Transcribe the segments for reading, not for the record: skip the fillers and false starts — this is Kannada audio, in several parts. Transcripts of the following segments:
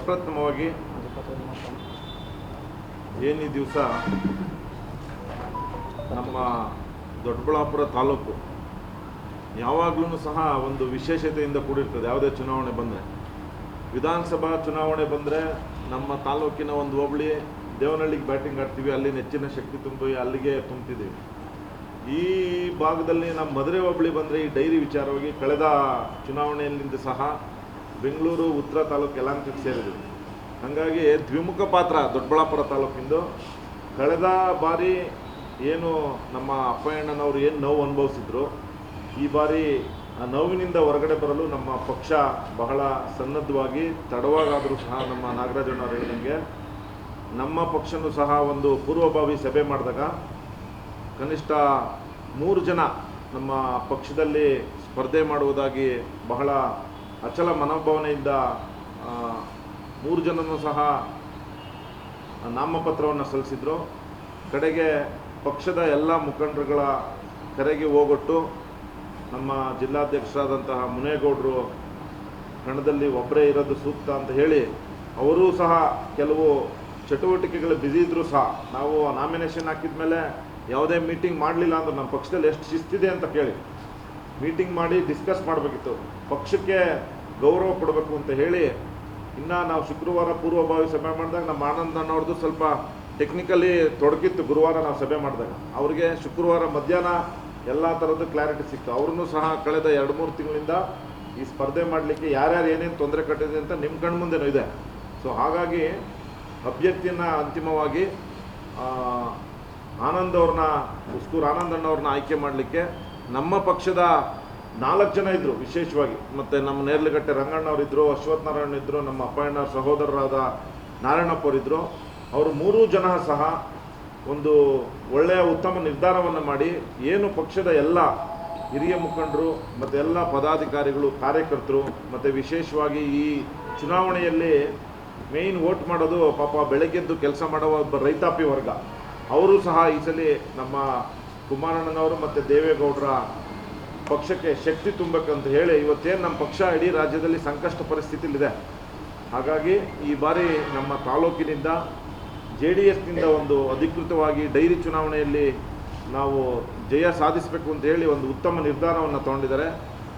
ಪ್ರಪ್ರಥಮವಾಗಿ ಏನು ಈ ದಿವಸ ನಮ್ಮ ದೊಡ್ಡಬಳ್ಳಾಪುರ ತಾಲೂಕು ಯಾವಾಗಲೂ ಸಹ ಒಂದು ವಿಶೇಷತೆಯಿಂದ ಕೂಡಿರ್ತದೆ. ಯಾವುದೇ ಚುನಾವಣೆ ಬಂದರೆ, ವಿಧಾನಸಭಾ ಚುನಾವಣೆ ಬಂದರೆ ನಮ್ಮ ತಾಲೂಕಿನ ಒಂದು ಹೋಬಳಿ ದೇವನಹಳ್ಳಿಗೆ ಬ್ಯಾಟಿಂಗ್ ಆಡ್ತೀವಿ, ಅಲ್ಲಿ ನೆಚ್ಚಿನ ಶಕ್ತಿ ತುಂಬಿ ಅಲ್ಲಿಗೆ ತುಂಬ್ತಿದ್ದೀವಿ. ಈ ಭಾಗದಲ್ಲಿ ನಮ್ಮ ಮಧುರೆ ಹೋಬಳಿ ಬಂದರೆ ಈ ಡೈರಿ ವಿಚಾರವಾಗಿ ಕಳೆದ ಚುನಾವಣೆಯಲ್ಲಿಂದ ಸಹ ಬೆಂಗಳೂರು ಉತ್ತರ ತಾಲೂಕು ಯಲಹಂಕಕ್ಕೆ ಸೇರಿದ್ದೀವಿ. ಹಾಗಾಗಿ ದ್ವಿಮುಖ ಪಾತ್ರ ದೊಡ್ಡಬಳ್ಳಾಪುರ ತಾಲೂಕಿಂದು. ಕಳೆದ ಬಾರಿ ಏನು ನಮ್ಮ ಅಪ್ಪಯ್ಯಣ್ಣನವರು ಏನು ನೋವು ಅನುಭವಿಸಿದ್ರು, ಈ ಬಾರಿ ಆ ನೋವಿನಿಂದ ಹೊರಗಡೆ ಬರಲು ನಮ್ಮ ಪಕ್ಷ ಬಹಳ ಸನ್ನದ್ಧವಾಗಿ ತಡವಾಗಾದರೂ ಸಹ ನಮ್ಮ ನಾಗರಾಜಣ್ಣವ್ರು ಹೇಳಿದಂಗೆ ನಮ್ಮ ಪಕ್ಷನೂ ಸಹ ಒಂದು ಪೂರ್ವಭಾವಿ ಸಭೆ ಮಾಡಿದಾಗ ಕನಿಷ್ಠ 3 ಜನ ನಮ್ಮ ಪಕ್ಷದಲ್ಲಿ ಸ್ಪರ್ಧೆ ಮಾಡುವುದಾಗಿ ಬಹಳ ಅಚಲ ಮನೋಭಾವನೆಯಿಂದ 3 ಜನನೂ ಸಹ ನಾಮಪತ್ರವನ್ನು ಸಲ್ಲಿಸಿದ್ರು. ಕಡೆಗೆ ಪಕ್ಷದ ಎಲ್ಲ ಮುಖಂಡರುಗಳ ಕರೆಗೆ ಹೋಗೊಟ್ಟು ನಮ್ಮ ಜಿಲ್ಲಾಧ್ಯಕ್ಷರಾದಂತಹ ಮುನೇಗೌಡರು ಕಣದಲ್ಲಿ ಒಬ್ಬರೇ ಇರೋದು ಸೂಕ್ತ ಅಂತ ಹೇಳಿ, ಅವರೂ ಸಹ ಕೆಲವು ಚಟುವಟಿಕೆಗಳು ಬ್ಯುಸಿ ಇದ್ದರೂ ಸಹ ನಾವು ನಾಮಿನೇಷನ್ ಹಾಕಿದ ಮೇಲೆ ಯಾವುದೇ ಮೀಟಿಂಗ್ ಮಾಡಲಿಲ್ಲ ಅಂದ್ರೆ ನಮ್ಮ ಪಕ್ಷದಲ್ಲಿ ಎಷ್ಟು ಶಿಸ್ತಿದೆ ಅಂತ ಕೇಳಿ ಮೀಟಿಂಗ್ ಮಾಡಿ ಡಿಸ್ಕಸ್ ಮಾಡಬೇಕಿತ್ತು, ಪಕ್ಷಕ್ಕೆ ಗೌರವ ಕೊಡಬೇಕು ಅಂತ ಹೇಳಿ. ಇನ್ನು ನಾವು ಶುಕ್ರವಾರ ಪೂರ್ವಭಾವಿ ಸಭೆ ಮಾಡಿದಾಗ ನಮ್ಮ ಆನಂದಣ್ಣವ್ರದ್ದು ಸ್ವಲ್ಪ ಟೆಕ್ನಿಕಲಿ ತೊಡಗಿತ್ತು. ಗುರುವಾರ ನಾವು ಸಭೆ ಮಾಡಿದಾಗ ಅವ್ರಿಗೆ ಶುಕ್ರವಾರ ಮಧ್ಯಾಹ್ನ ಎಲ್ಲ ಥರದ್ದು ಕ್ಲಾರಿಟಿ ಸಿಕ್ತು. ಅವ್ರನ್ನೂ ಸಹ ಕಳೆದ 2-3 ತಿಂಗಳಿಂದ ಈ ಸ್ಪರ್ಧೆ ಮಾಡಲಿಕ್ಕೆ ಯಾರ್ಯಾರು ಏನೇನು ತೊಂದರೆ ಕಟ್ಟಿದೆ ಅಂತ ನಿಮ್ಮ ಕಣ್ಮುಂದೆನೂ ಇದೆ. ಸೊ ಹಾಗಾಗಿ ಅಭ್ಯರ್ಥಿಯನ್ನು ಅಂತಿಮವಾಗಿ ಉಸ್ಕೂರು ಆನಂದಣ್ಣವ್ರನ್ನ ಆಯ್ಕೆ ಮಾಡಲಿಕ್ಕೆ ನಮ್ಮ ಪಕ್ಷದ 4 ಜನ ಇದ್ದರು ವಿಶೇಷವಾಗಿ. ಮತ್ತು ನಮ್ಮ ನೇರ್ಲಗಟ್ಟೆ ರಂಗಣ್ಣವರಿದ್ದರು, ಅಶ್ವಥ್ ನಾರಾಯಣ ಇದ್ದರು, ನಮ್ಮ ಅಪ್ಪಯ್ಯನ ಸಹೋದರರಾದ ನಾರಾಯಣಪ್ಪವರಿದ್ದರು. ಅವರು 3 ಜನ ಸಹ ಒಂದು ಒಳ್ಳೆಯ ಉತ್ತಮ ನಿರ್ಧಾರವನ್ನು ಮಾಡಿ ಏನು ಪಕ್ಷದ ಎಲ್ಲ ಹಿರಿಯ ಮುಖಂಡರು ಮತ್ತು ಎಲ್ಲ ಪದಾಧಿಕಾರಿಗಳು, ಕಾರ್ಯಕರ್ತರು ಮತ್ತು ವಿಶೇಷವಾಗಿ ಈ ಚುನಾವಣೆಯಲ್ಲಿ ಮೇಯ್ನ್ ವೋಟ್ ಮಾಡೋದು ಪಾಪ ಬೆಳಗ್ಗೆದ್ದು ಕೆಲಸ ಮಾಡುವ ಒಬ್ಬ ರೈತಾಪಿ ವರ್ಗ, ಅವರು ಸಹ ಈ ಸಲ ನಮ್ಮ ಕುಮಾರಣ್ಣನವರು ಮತ್ತು ದೇವೇಗೌಡರ ಪಕ್ಷಕ್ಕೆ ಶಕ್ತಿ ತುಂಬಬೇಕಂತ ಹೇಳಿ ಇವತ್ತೇನು ನಮ್ಮ ಪಕ್ಷ ಇಡೀ ರಾಜ್ಯದಲ್ಲಿ ಸಂಕಷ್ಟ ಪರಿಸ್ಥಿತಿಯಲ್ಲಿದೆ. ಹಾಗಾಗಿ ಈ ಬಾರಿ ನಮ್ಮ ತಾಲೂಕಿನಿಂದ JDSನಿಂದ ಒಂದು ಅಧಿಕೃತವಾಗಿ ಡೈರಿ ಚುನಾವಣೆಯಲ್ಲಿ ನಾವು ಜಯ ಸಾಧಿಸಬೇಕು ಅಂತ ಹೇಳಿ ಒಂದು ಉತ್ತಮ ನಿರ್ಧಾರವನ್ನು ತಗೊಂಡಿದ್ದಾರೆ.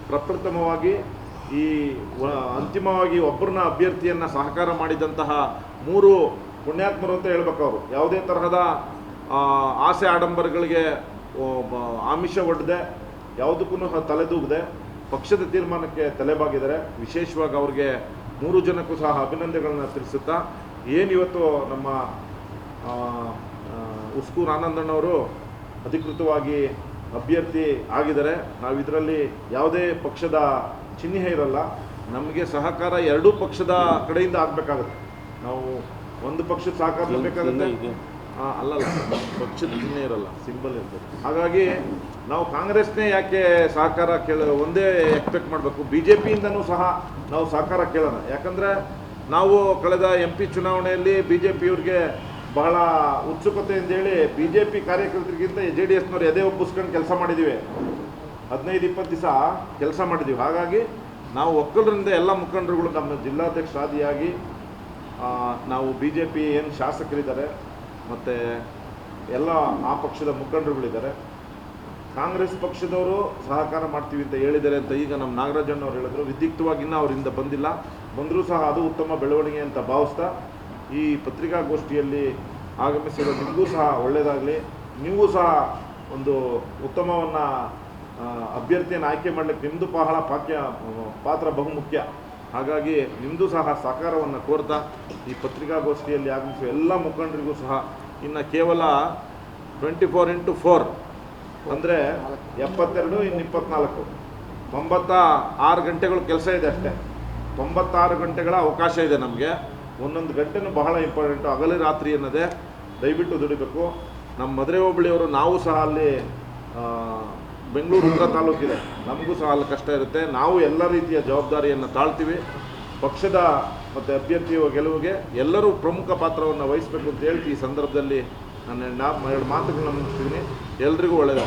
ಪ್ರಪ್ರಥಮವಾಗಿ ಈ ಅಂತಿಮವಾಗಿ ಒಬ್ಬರನ್ನ ಅಭ್ಯರ್ಥಿಯನ್ನು ಸಹಕಾರ ಮಾಡಿದಂತಹ 3 ಪುಣ್ಯಾತ್ಮರು ಅಂತ ಹೇಳ್ಬೇಕು. ಅವರು ಯಾವುದೇ ತರಹದ ಆಸೆ ಆಡಂಬರಗಳಿಗೆ ಆಮಿಷ ಒಡ್ಡದೆ, ಯಾವುದಕ್ಕೂ ತಲೆದೂಗದೆ ಪಕ್ಷದ ತೀರ್ಮಾನಕ್ಕೆ ತಲೆಬಾಗಿದ್ದಾರೆ. ವಿಶೇಷವಾಗಿ ಅವ್ರಿಗೆ 3 ಜನಕ್ಕೂ ಸಹ ಅಭಿನಂದನೆಗಳನ್ನು ತಿಳಿಸುತ್ತಾ, ಏನಿವತ್ತು ನಮ್ಮ ಉಸ್ಕೂರು ಆನಂದಣ್ಣವರು ಅಧಿಕೃತವಾಗಿ ಅಭ್ಯರ್ಥಿ ಆಗಿದ್ದಾರೆ. ನಾವು ಇದರಲ್ಲಿ ಯಾವುದೇ ಪಕ್ಷದ ಚಿಹ್ನೆ ಇರಲ್ಲ, ನಮಗೆ ಸಹಕಾರ 2 ಪಕ್ಷದ ಕಡೆಯಿಂದ ಆಗಬೇಕಾಗುತ್ತೆ. ನಾವು ಒಂದು ಪಕ್ಷದ ಸಹಕಾರ ಬೇಕಾಗುತ್ತೆ, ಅಲ್ಲಲ್ಲ ಪಕ್ಷದ ಚಿಹ್ನೆ ಇರಲ್ಲ, ಸಿಂಬಲ್ ಇರ್ತದೆ. ಹಾಗಾಗಿ ನಾವು ಕಾಂಗ್ರೆಸ್ನೇ ಯಾಕೆ ಸಹಕಾರ ಒಂದೇ ಎಕ್ಸ್ಪೆಕ್ಟ್ ಮಾಡಬೇಕು, BJPಯಿಂದನೂ ಸಹ ನಾವು ಸಹಕಾರ ಕೇಳೋಣ. ಯಾಕಂದರೆ ನಾವು ಕಳೆದ MP ಚುನಾವಣೆಯಲ್ಲಿ BJPಯವ್ರಿಗೆ ಬಹಳ ಉತ್ಸುಕತೆ ಅಂತೇಳಿ BJP ಕಾರ್ಯಕರ್ತರಿಗಿಂತ JDSನವ್ರು ಎದೆ ಒಪ್ಪಿಸ್ಕೊಂಡು ಕೆಲಸ ಮಾಡಿದ್ದೀವಿ, 15-20 ದಿವಸ ಕೆಲಸ ಮಾಡಿದ್ದೀವಿ. ಹಾಗಾಗಿ ನಾವು ಒಕ್ಕಲರಿಂದ ಎಲ್ಲ ಮುಖಂಡರುಗಳು ನಮ್ಮ ಜಿಲ್ಲಾಧ್ಯಕ್ಷರಾದಿಯಾಗಿ ನಾವು BJP ಏನು ಶಾಸಕರಿದ್ದಾರೆ ಮತ್ತು ಎಲ್ಲ ಆ ಪಕ್ಷದ ಮುಖಂಡರುಗಳಿದ್ದಾರೆ, ಕಾಂಗ್ರೆಸ್ ಪಕ್ಷದವರು ಸಹಕಾರ ಮಾಡ್ತೀವಿ ಅಂತ ಹೇಳಿದ್ದಾರೆ ಅಂತ ಈಗ ನಮ್ಮ ನಾಗರಾಜಣ್ಣವ್ರು ಹೇಳಿದ್ರು. ವಿದ್ಯುಕ್ತವಾಗಿ ಇನ್ನೂ ಅವರಿಂದ ಬಂದಿಲ್ಲ, ಬಂದರೂ ಸಹ ಅದು ಉತ್ತಮ ಬೆಳವಣಿಗೆ ಅಂತ ಭಾವಿಸ್ತಾ ಈ ಪತ್ರಿಕಾಗೋಷ್ಠಿಯಲ್ಲಿ ಆಗಮಿಸಿರೋ ನಿಮಗೂ ಸಹ ಒಳ್ಳೆಯದಾಗಲಿ. ನೀವು ಸಹ ಒಂದು ಉತ್ತಮವನ್ನು ಅಭ್ಯರ್ಥಿಯನ್ನು ಆಯ್ಕೆ ಮಾಡಲಿಕ್ಕೆ ನಿಮ್ಮದು ಬಹಳ ಪಾತ್ರ ಬಹುಮುಖ್ಯ. ಹಾಗಾಗಿ ನಿಮ್ಮದು ಸಹ ಸಹಕಾರವನ್ನು ಕೋರ್ತಾ ಈ ಪತ್ರಿಕಾಗೋಷ್ಠಿಯಲ್ಲಿ ಆಗಮಿಸುವ ಎಲ್ಲ ಮುಖಂಡರಿಗೂ ಸಹ ಇನ್ನು ಕೇವಲ 24x4 ಅಂದರೆ 72 ಇನ್ನು 24 96 ಗಂಟೆಗಳು ಕೆಲಸ ಇದೆ ಅಷ್ಟೇ. 96 ಗಂಟೆಗಳ ಅವಕಾಶ ಇದೆ ನಮಗೆ. ಒಂದೊಂದು ಗಂಟೆನೂ ಬಹಳ ಇಂಪಾರ್ಟೆಂಟು, ಹಗಲು ರಾತ್ರಿ ಅನ್ನೋದೇ ದಯವಿಟ್ಟು ದುಡಿಬೇಕು. ನಮ್ಮ ಮಧುರೆ ಹೋಬಳಿಯವರು ನಾವು ಸಹ ಅಲ್ಲಿ ಬೆಂಗಳೂರು ಉತ್ತರ ತಾಲೂಕಿದೆ, ನಮಗೂ ಸಹ ಅಲ್ಲಿ ಕಷ್ಟ ಇರುತ್ತೆ. ನಾವು ಎಲ್ಲ ರೀತಿಯ ಜವಾಬ್ದಾರಿಯನ್ನು ತಾಳ್ತೀವಿ. ಪಕ್ಷದ ಮತ್ತು ಅಭ್ಯರ್ಥಿಯ ಗೆಲುವಿಗೆ ಎಲ್ಲರೂ ಪ್ರಮುಖ ಪಾತ್ರವನ್ನು ವಹಿಸಬೇಕು ಅಂತ ಹೇಳ್ತಿ ಈ ಸಂದರ್ಭದಲ್ಲಿ ನಾನು 2 ಮಾತುಗಳನ್ನ ಮುಗಿಸ್ತೀನಿ. ಎಲ್ರಿಗೂ ಒಳ್ಳೆಯದು.